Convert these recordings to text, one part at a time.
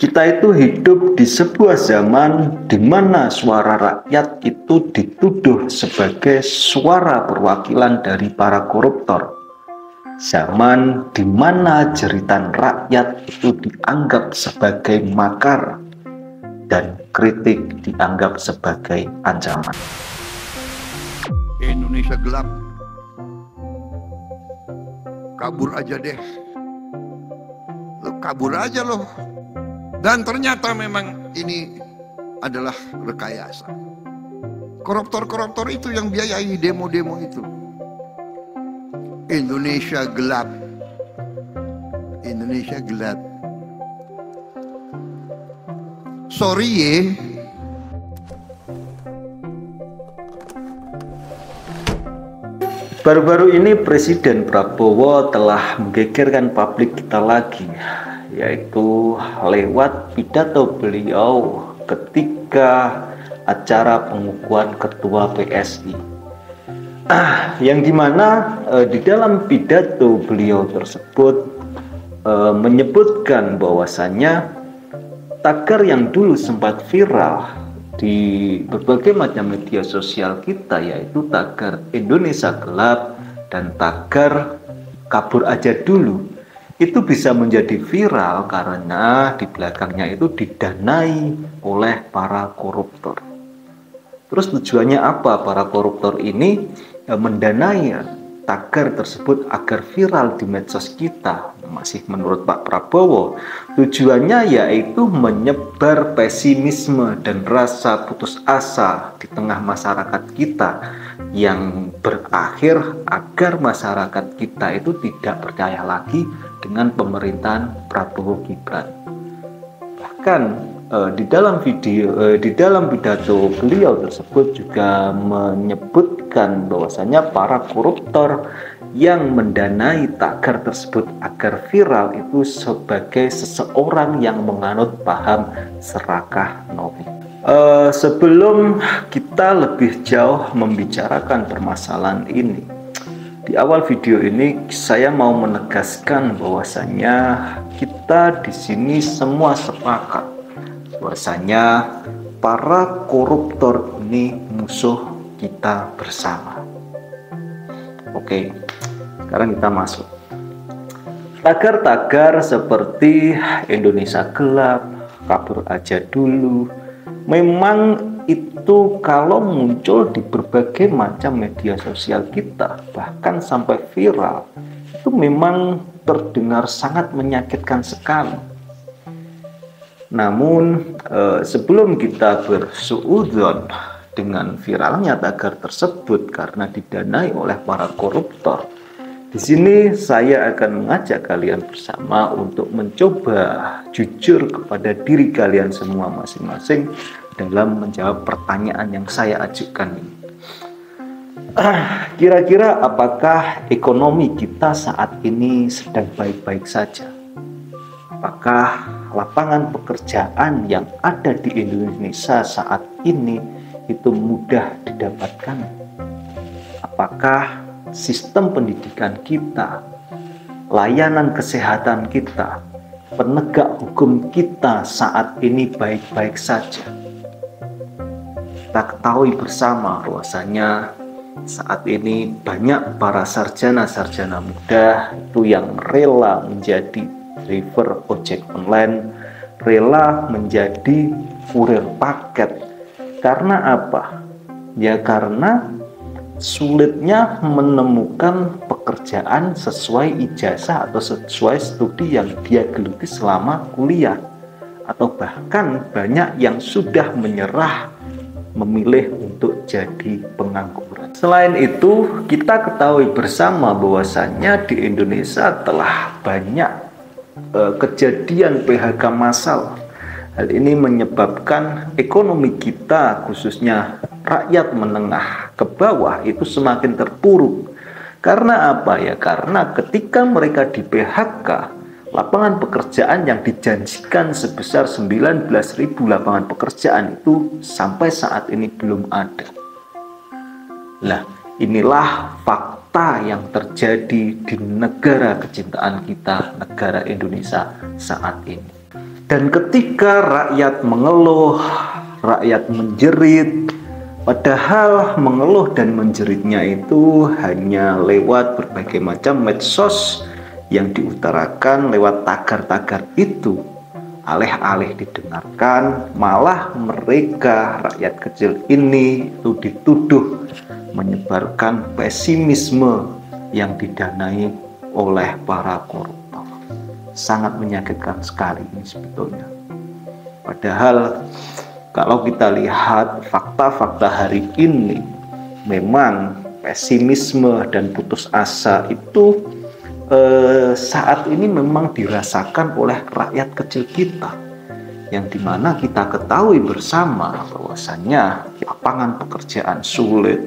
Kita itu hidup di sebuah zaman di mana suara rakyat itu dituduh sebagai suara perwakilan dari para koruptor. Zaman di mana jeritan rakyat itu dianggap sebagai makar dan kritik dianggap sebagai ancaman. Indonesia gelap. Kabur aja deh. Lo kabur aja loh. Dan ternyata memang ini adalah rekayasa. Koruptor-koruptor itu yang biayai demo-demo itu. Indonesia gelap. Indonesia gelap. Sorry ye. Baru-baru ini Presiden Prabowo telah menggegerkan publik kita lagi, yaitu lewat pidato beliau ketika acara pengukuhan ketua PSI. Yang dimana di dalam pidato beliau tersebut menyebutkan bahwasannya tagar yang dulu sempat viral di berbagai macam media sosial kita, yaitu tagar Indonesia gelap dan tagar kabur aja dulu, itu bisa menjadi viral karena di belakangnya itu didanai oleh para koruptor. Terus tujuannya apa para koruptor ini mendanai tagar tersebut agar viral di medsos kita? Masih menurut Pak Prabowo, tujuannya yaitu menyebar pesimisme dan rasa putus asa di tengah masyarakat kita, yang berakhir agar masyarakat kita itu tidak percaya lagi dengan pemerintahan Prabowo Gibran. Bahkan di dalam pidato beliau tersebut juga menyebutkan bahwasanya para koruptor yang mendanai tagar tersebut agar viral itu sebagai seseorang yang menganut paham serakah nopi. Sebelum kita lebih jauh membicarakan permasalahan ini, di awal video ini saya mau menegaskan bahwasanya kita di sini semua sepakat bahwasanya para koruptor ini musuh kita bersama. Oke, sekarang kita masuk. Tagar-tagar seperti Indonesia gelap, kabur aja dulu, memang itu kalau muncul di berbagai macam media sosial kita, bahkan sampai viral, itu memang terdengar sangat menyakitkan sekali. Namun sebelum kita bersuudzon dengan viralnya tagar tersebut karena didanai oleh para koruptor, di sini saya akan mengajak kalian bersama untuk mencoba jujur kepada diri kalian semua masing-masing dalam menjawab pertanyaan yang saya ajukan ini. Kira-kira apakah ekonomi kita saat ini sedang baik-baik saja? Apakah lapangan pekerjaan yang ada di Indonesia saat ini itu mudah didapatkan? Apakah sistem pendidikan kita, layanan kesehatan kita, penegak hukum kita saat ini baik-baik saja? Kita ketahui bersama bahwasanya saat ini banyak para sarjana-sarjana muda itu yang rela menjadi driver ojek online, rela menjadi kurir paket. Karena apa? Ya karena sulitnya menemukan pekerjaan sesuai ijazah atau sesuai studi yang dia geluti selama kuliah, atau bahkan banyak yang sudah menyerah memilih untuk jadi pengangguran. Selain itu, kita ketahui bersama bahwasannya di Indonesia telah banyak kejadian PHK massal. Hal ini menyebabkan ekonomi kita, khususnya rakyat menengah ke bawah, itu semakin terpuruk. Karena apa ya? Karena ketika mereka di PHK, lapangan pekerjaan yang dijanjikan sebesar 19.000 lapangan pekerjaan itu sampai saat ini belum ada. Nah, inilah fakta yang terjadi di negara kecintaan kita, negara Indonesia saat ini. Dan ketika rakyat mengeluh, rakyat menjerit, padahal mengeluh dan menjeritnya itu hanya lewat berbagai macam medsos yang diutarakan lewat tagar-tagar itu, alih-alih didengarkan, malah mereka rakyat kecil ini itu dituduh menyebarkan pesimisme yang didanai oleh para koruptor. Sangat menyakitkan sekali ini sebetulnya. Padahal kalau kita lihat fakta-fakta hari ini, memang pesimisme dan putus asa itu saat ini memang dirasakan oleh rakyat kecil kita, yang dimana kita ketahui bersama bahwasannya lapangan pekerjaan sulit,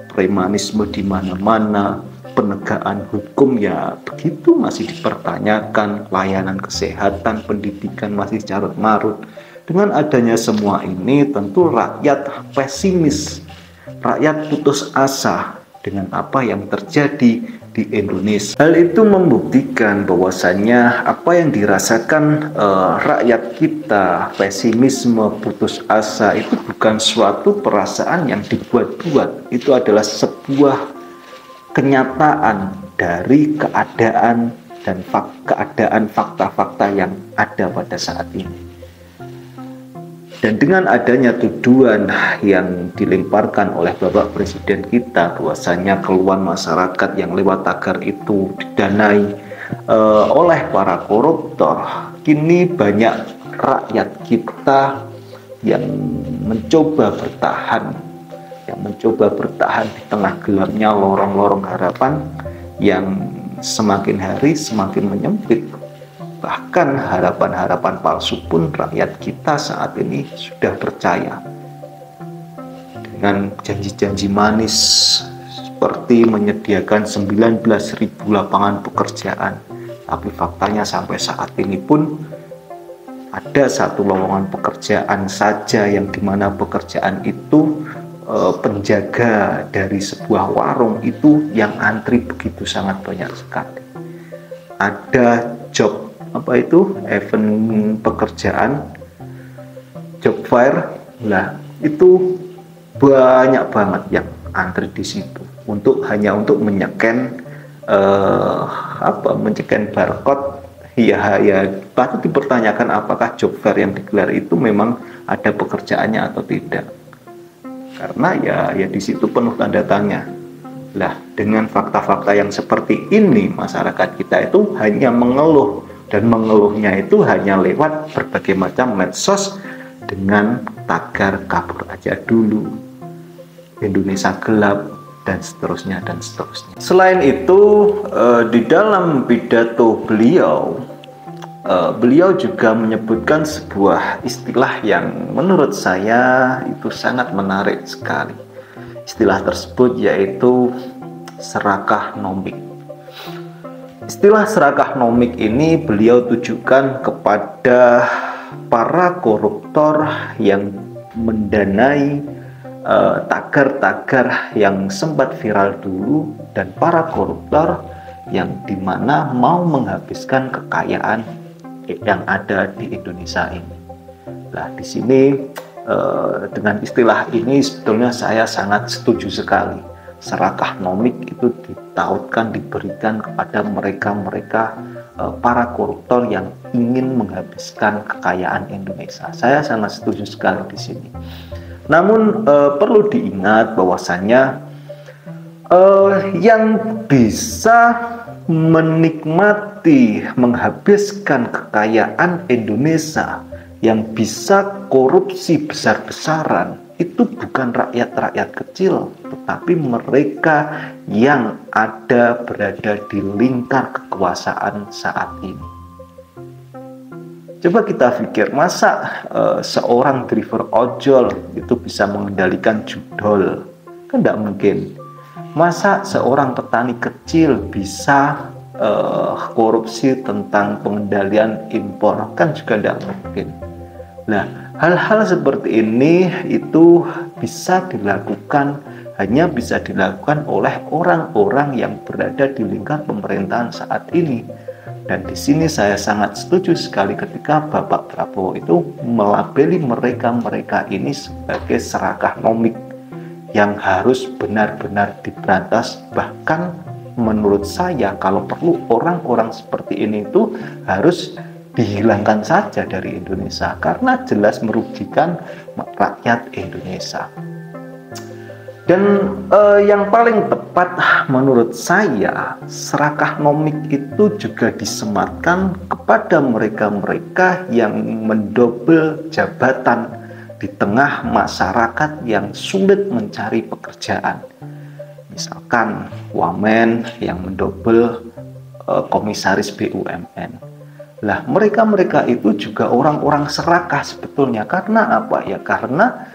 premanisme di mana-mana, penegakan hukum ya begitu masih dipertanyakan, layanan kesehatan, pendidikan masih carut marut. Dengan adanya semua ini tentu rakyat pesimis, rakyat putus asa dengan apa yang terjadi di Indonesia. Hal itu membuktikan bahwasannya apa yang dirasakan rakyat kita, pesimisme, putus asa, itu bukan suatu perasaan yang dibuat-buat. Itu adalah sebuah kenyataan dari keadaan dan keadaan fakta-fakta yang ada pada saat ini. Dan dengan adanya tuduhan yang dilemparkan oleh Bapak Presiden kita bahwasanya keluhan masyarakat yang lewat tagar itu didanai oleh para koruptor, kini banyak rakyat kita yang mencoba bertahan di tengah gelapnya lorong-lorong harapan yang semakin hari semakin menyempit. Bahkan harapan-harapan palsu pun rakyat kita saat ini sudah percaya dengan janji-janji manis seperti menyediakan 19.000 lapangan pekerjaan. Tapi faktanya sampai saat ini pun ada satu lowongan pekerjaan saja yang dimana pekerjaan itu penjaga dari sebuah warung itu yang antri begitu sangat banyak sekali. Ada job event pekerjaan, job fair, itu banyak banget yang antri di situ hanya untuk menyeken barcode. Ya patut dipertanyakan apakah job fair yang digelar itu memang ada pekerjaannya atau tidak. Karena ya di situ penuh tanda tanya. Lah, dengan fakta-fakta yang seperti ini, masyarakat kita itu hanya mengeluh, dan mengeluhnya itu hanya lewat berbagai macam medsos dengan tagar kabur aja dulu, Indonesia gelap, dan seterusnya dan seterusnya. Selain itu, di dalam pidato beliau juga menyebutkan sebuah istilah yang menurut saya itu sangat menarik sekali. Istilah tersebut yaitu serakah nomik. Istilah serakah nomik ini beliau tujukan kepada para koruptor yang mendanai tagar-tagar yang sempat viral dulu, dan para koruptor yang dimana mau menghabiskan kekayaan yang ada di Indonesia ini. Nah, di sini dengan istilah ini sebetulnya saya sangat setuju sekali. Serakah nomik itu diberikan kepada mereka para koruptor yang ingin menghabiskan kekayaan Indonesia. Saya sangat setuju sekali di sini. Namun perlu diingat bahwasannya yang bisa menikmati menghabiskan kekayaan Indonesia, yang bisa korupsi besar-besaran, itu bukan rakyat-rakyat kecil, tetapi mereka yang berada di lingkar kekuasaan saat ini. Coba kita pikir, masa seorang driver ojol itu bisa mengendalikan judol? Kan tidak mungkin. Masa seorang petani kecil bisa korupsi tentang pengendalian impor? Kan juga tidak mungkin. Nah, hal-hal seperti ini itu hanya bisa dilakukan oleh orang-orang yang berada di lingkar pemerintahan saat ini. Dan di sini saya sangat setuju sekali ketika Bapak Prabowo itu melabeli mereka ini sebagai serakah nomik yang harus benar-benar diberantas. Bahkan menurut saya kalau perlu orang-orang seperti ini itu harus dihilangkan saja dari Indonesia karena jelas merugikan rakyat Indonesia. Dan yang paling tepat menurut saya, serakah nomik itu juga disematkan kepada mereka-mereka yang mendobel jabatan di tengah masyarakat yang sulit mencari pekerjaan. Misalkan wamen yang mendobel komisaris BUMN. Lah, mereka-mereka itu juga orang-orang serakah sebetulnya. Karena apa ya? Karena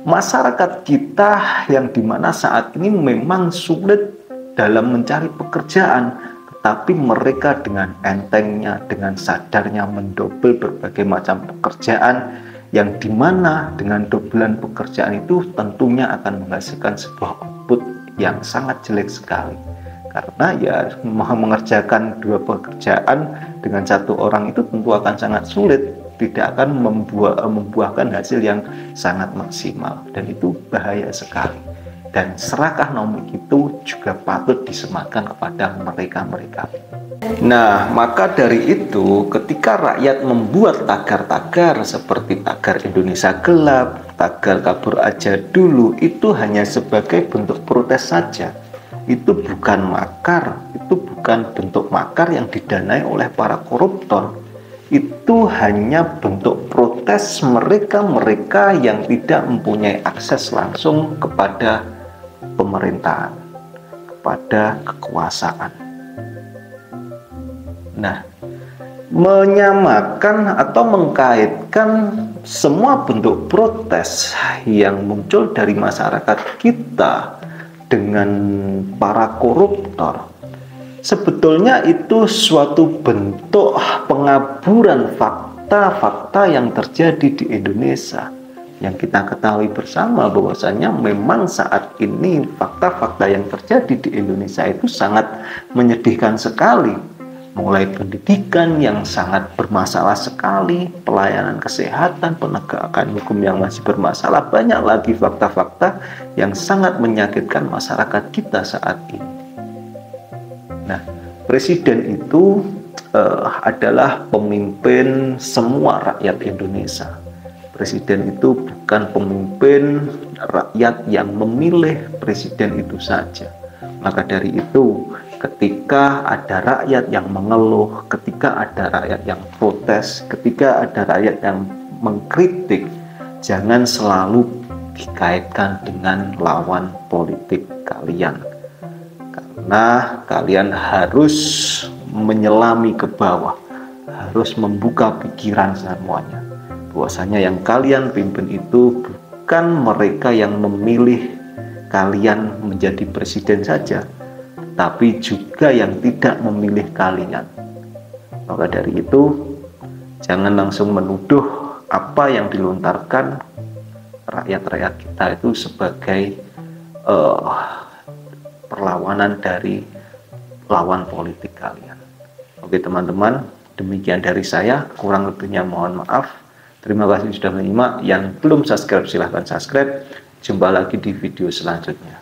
masyarakat kita yang dimana saat ini memang sulit dalam mencari pekerjaan, tetapi mereka dengan entengnya, dengan sadarnya mendobel berbagai macam pekerjaan yang dimana dengan dobelan pekerjaan itu tentunya akan menghasilkan sebuah output yang sangat jelek sekali. Karena ya mengerjakan dua pekerjaan dengan satu orang itu tentu akan sangat sulit, tidak akan membuahkan hasil yang sangat maksimal, dan itu bahaya sekali. Dan serakah nomik itu juga patut disematkan kepada mereka-mereka. Nah, maka dari itu ketika rakyat membuat tagar-tagar seperti tagar Indonesia Gelap, tagar Kabur Aja Dulu, itu hanya sebagai bentuk protes saja. Itu bukan makar, itu bukan bentuk makar yang didanai oleh para koruptor. Itu hanya bentuk protes mereka-mereka yang tidak mempunyai akses langsung kepada pemerintahan, kepada kekuasaan. Nah, menyamakan atau mengkaitkan semua bentuk protes yang muncul dari masyarakat kita dengan para koruptor, sebetulnya itu suatu bentuk pengaburan fakta-fakta yang terjadi di Indonesia. Yang kita ketahui bersama bahwasanya memang saat ini fakta-fakta yang terjadi di Indonesia itu sangat menyedihkan sekali. Mulai pendidikan yang sangat bermasalah sekali, pelayanan kesehatan, penegakan hukum yang masih bermasalah, banyak lagi fakta-fakta yang sangat menyakitkan masyarakat kita saat ini. Nah, presiden itu adalah pemimpin semua rakyat Indonesia. Presiden itu bukan pemimpin rakyat yang memilih presiden itu saja. Maka dari itu, ketika ada rakyat yang mengeluh, ketika ada rakyat yang protes, ketika ada rakyat yang mengkritik, jangan selalu dikaitkan dengan lawan politik kalian. Karena kalian harus menyelami ke bawah, harus membuka pikiran semuanya. Bahwasanya yang kalian pimpin itu bukan mereka yang memilih kalian menjadi presiden saja, tapi juga yang tidak memilih kalian. Maka dari itu, jangan langsung menuduh apa yang dilontarkan rakyat-rakyat kita itu sebagai perlawanan dari lawan politik kalian. Oke teman-teman, demikian dari saya, kurang lebihnya mohon maaf. Terima kasih sudah menyimak. Yang belum subscribe silahkan subscribe. Jumpa lagi di video selanjutnya.